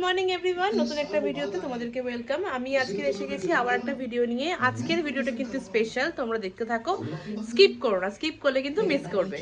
Morning everyone, নতুন একটা ভিডিওতে তোমাদেরকে ওয়েলকাম। আমি আজকে এসে গেছি আবার একটা ভিডিও নিয়ে। আজকের ভিডিওটা কিন্তু স্পেশাল, তোমরা দেখতে থাকো, স্কিপ করো না, স্কিপ করলে কিন্তু মিস করবে।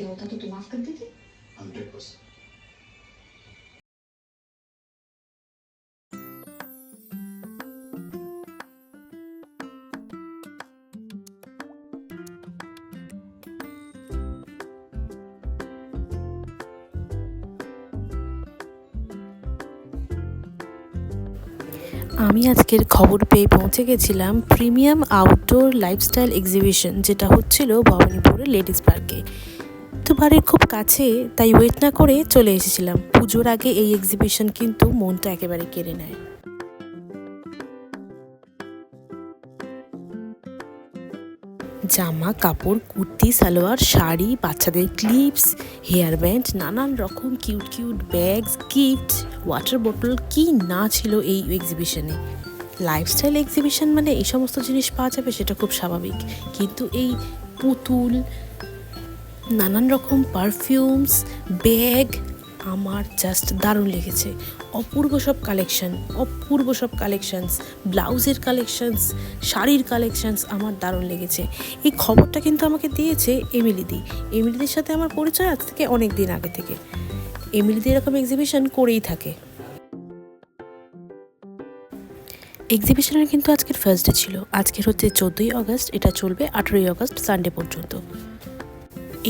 আমি আজকের খবর পেয়ে পৌঁছে গেছিলাম প্রিমিয়াম আউটডোর লাইফস্টাইল এক্সিবিশন, যেটা হচ্ছিল ভবানীপুরের লেডিস পার্কে। তো বাড়ির খুব কাছে, তাই ওয়েট না করে চলে এসেছিলাম। পুজোর আগে এই এক্সিবিশন কিন্তু মনটা একেবারে কেড়ে নেয়। জামা কাপড়, কুর্তি, সালোয়ার, শাড়ি, বাচ্চাদের ক্লিপস, হেয়ার ব্যান্ড, নানান রকম cute cute bags, gift, water বোতল, কি না ছিল এই এক্সিবিশনে। লাইফস্টাইল এক্সিবিশন মানে এই সমস্ত জিনিস পাওয়া যাবে সেটা খুব স্বাভাবিক, কিন্তু এই পুতুল, নানান রকম পারফিউমস, ব্যাগ আমার জাস্ট দারুণ লেগেছে। অপূর্ব সব কালেকশনস, ব্লাউজের কালেকশনস, শাড়ির কালেকশনস আমার দারুণ লেগেছে। এই খবরটা কিন্তু আমাকে দিয়েছে এমিলিদির সাথে আমার পরিচয় আজ থেকে অনেক দিন আগে থেকে। এমিলিদি এরকম এক্সিবিশন করেই থাকে। এক্সিবিশনের কিন্তু আজকের ফার্স্ট ডে ছিল। আজকের হচ্ছে 14ই আগস্ট, এটা চলবে 18ই আগস্ট সানডে পর্যন্ত।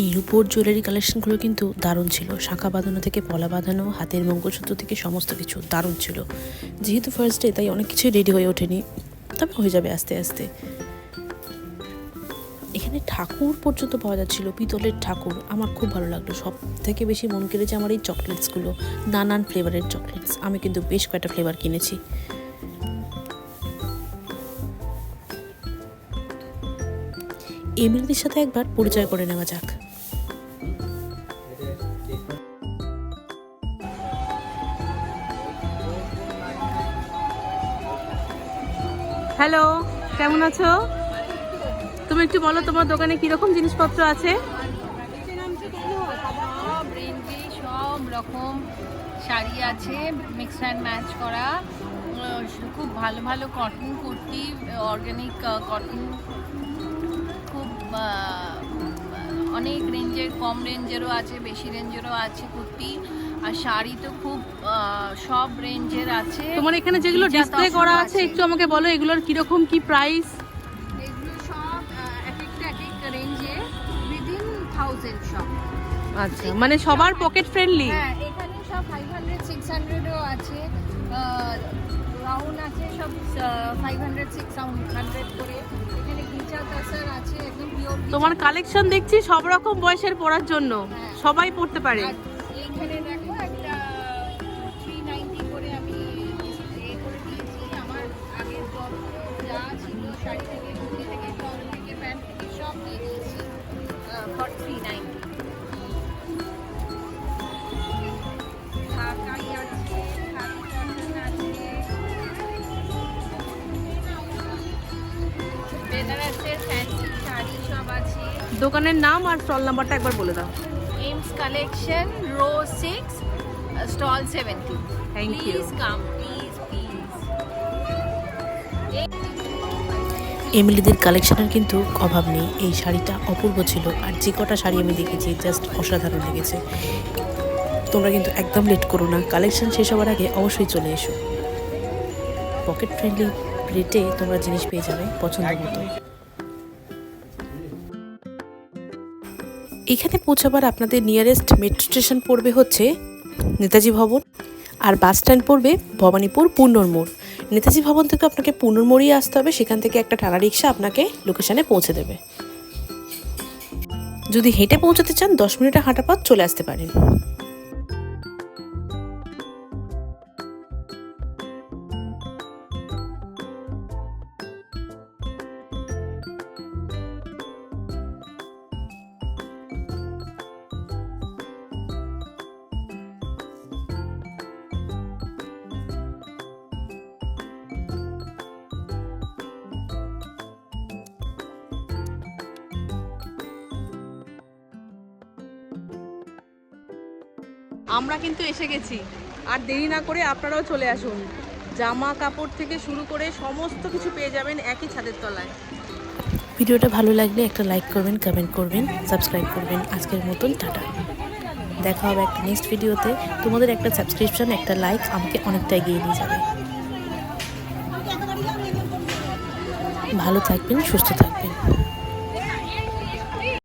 এই রূপোর জুয়েলারি কালেকশনগুলো কিন্তু দারুণ ছিল। শাঁখা বাঁধানো থেকে পলা বাঁধানো, হাতের মঙ্গলসূত্র থেকে সমস্ত কিছু দারুণ ছিল। যেহেতু ফার্স্ট ডে তাই অনেক কিছুই রেডি হয়ে ওঠেনি, তবে হয়ে যাবে আস্তে আস্তে। এখানে ঠাকুর পর্যন্ত পাওয়া যাচ্ছিল, পিতলের ঠাকুর। আমার খুব ভালো লাগলো। সব থেকে বেশি মন কেড়েছে আমার এই চকলেটসগুলো, নানান ফ্লেভারের চকলেটস। আমি কিন্তু বেশ কয়েকটা ফ্লেভার কিনেছি। এমিলিদির সাথে একবার পরিচয় করে নেওয়া যাক। হ্যালো, কেমন আছো? তুমি একটু বলো তোমার দোকানে কিরকম জিনিসপত্র আছে। সব রেঞ্জে সব রকম শাড়ি আছে, মিক্স অ্যান্ড ম্যাচ করা। খুব ভালো ভালো কটন কুর্তি, অর্গানিক কটন, খুব অনেক রেঞ্জের, কম রেঞ্জেরও আছে, বেশি রেঞ্জেরও আছে কুর্তি। আর শাড়ি তো খুব সব রেঞ্জের আছে। তোমার এখানে যেগুলো ডিসপ্লে করা আছে একটু আমাকে বলো, এগুলোর কিরকম কি প্রাইস? এগুলো সব এক একটা রেঞ্জে উইদিন 1000 সব। আচ্ছা, মানে সবার পকেট ফ্রেন্ডলি। হ্যাঁ, এখানে সব 500 600ও আছে, রাউন্ড আছে সব 500 600 করে। এখানে গিচা তাসার আছে, একদম পিওর। তোমার কালেকশন দেখছি সব রকম বয়সের পরার জন্য, সবাই পড়তে পারে। এইখানে দেখো একটা 390 করে আমি করে দিয়েছি। আমার আগের যা ছিল, শাড়ি থেকে, কুর্তি থেকে, টপ থেকে, প্যান্ট থেকে সব দিয়ে দিয়েছি ফর 390। ঢাকাই আছে, কারিগর আছে, বেনারসের ফ্যান্সি শাড়ি সব আছে। দোকানের নাম আর স্টল নাম্বারটা একবার বলে দাও। এমস collection, row 6, stall 70। Thank you. Please come, please. এমিলিদের কালেকশনের কিন্তু অভাব নেই। এই শাড়িটা অপূর্ব ছিল, আর যে কটা শাড়ি আমি দেখেছি জাস্ট অসাধারণ লেগেছে। তোমরা কিন্তু একদম লেট করো না, কালেকশন শেষ হওয়ার আগে অবশ্যই চলে এসো। পকেট ফ্রেন্ডলি রেটে তোমরা জিনিস পেয়ে যাবে পছন্দ মতো। এখানে পৌঁছাবার আপনাদের নিয়ারেস্ট মেট্রো স্টেশন পড়বে হচ্ছে নেতাজি ভবন, আর বাস স্ট্যান্ড পড়বে ভবানীপুর পূর্ণর মোড়। নেতাজি ভবন থেকে আপনাকে পূর্ণর মোড়েই আসতে হবে, সেখান থেকে একটা টানা রিক্সা আপনাকে লোকেশানে পৌঁছে দেবে। যদি হেঁটে পৌঁছাতে চান 10 মিনিটের হাঁটা পথ চলে আসতে পারেন। আমরা কিন্তু এসে গেছি। আর দেরি না করে আপনারাও চলে আসুন, জামা কাপড় থেকে শুরু করে সমস্ত কিছু পেয়ে যাবেন একই ছাদের তলায়। ভিডিওটা ভালো লাগলে একটা লাইক করবেন, কমেন্ট করবেন, সাবস্ক্রাইব করবেন। আজকের মতন টাটা, দেখা হবে একটা নেক্সট ভিডিওতে। তোমাদের একটা সাবস্ক্রিপশন, একটা লাইক আমাকে অনেকটা এগিয়ে নিয়ে যাবে। ভালো থাকবেন, সুস্থ থাকবেন।